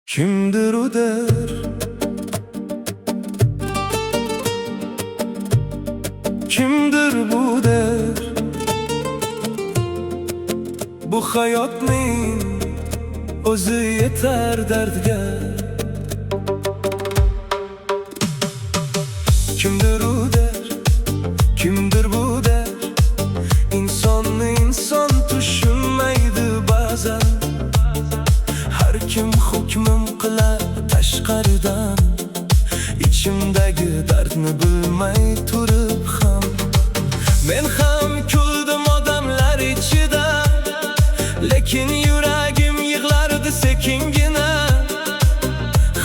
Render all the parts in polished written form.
Kimdir o der? Kimdir bu der? Bu hayotning o'zi yetar dardga. Kimdir o der? Kimdir bu der? İnsonni inson tushunmaydi ba'zan. Har kim hukmim qilar tashqaridan, ichimdagi dardni bilmay turib ham. Men ham kuldim odamlar ichida, lekin yuragim yig'lardi sekingina.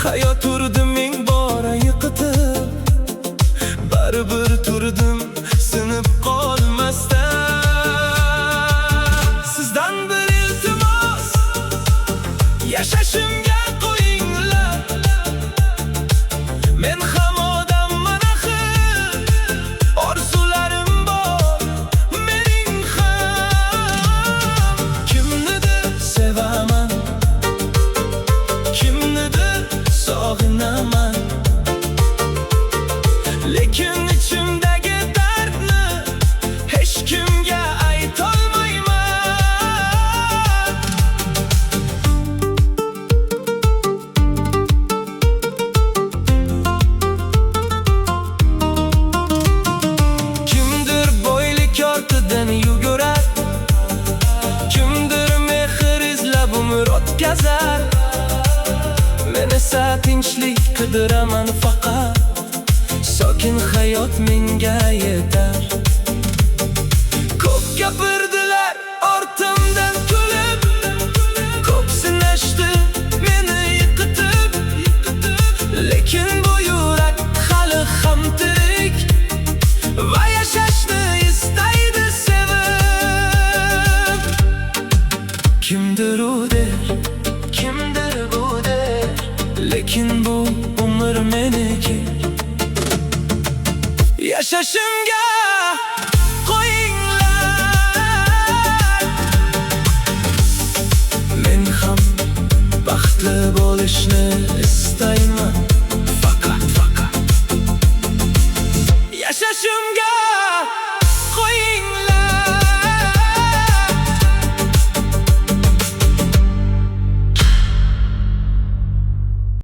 Hayot urdi ming bora yiqitib, baribir turdim sinib qolmasdan. Sizdan bir iltimos, yashashimga qo'yinglar. Men ham odamman axir, orzularim bor mening ham. Kimnidir sevaman, kimnidir sog'inaman, lekin ichimdagi dardni hech kimga aytolmayman. Kimdir bo'ylik ortidan yugurar, kimdir mehr izlab umr o'tkazar. Men esa tinchlik qidiraman faqat, sokin hayot menga yetar. Ko'p gapirdilar ortimdan kulib, ko'p sinashdi meni yiqitib, lekin bu yurak hali ham tirik va yashashni istaydi sevib. Kimdir u der? Kimdir bu der? Lekin bu umr meniki. Yashashimga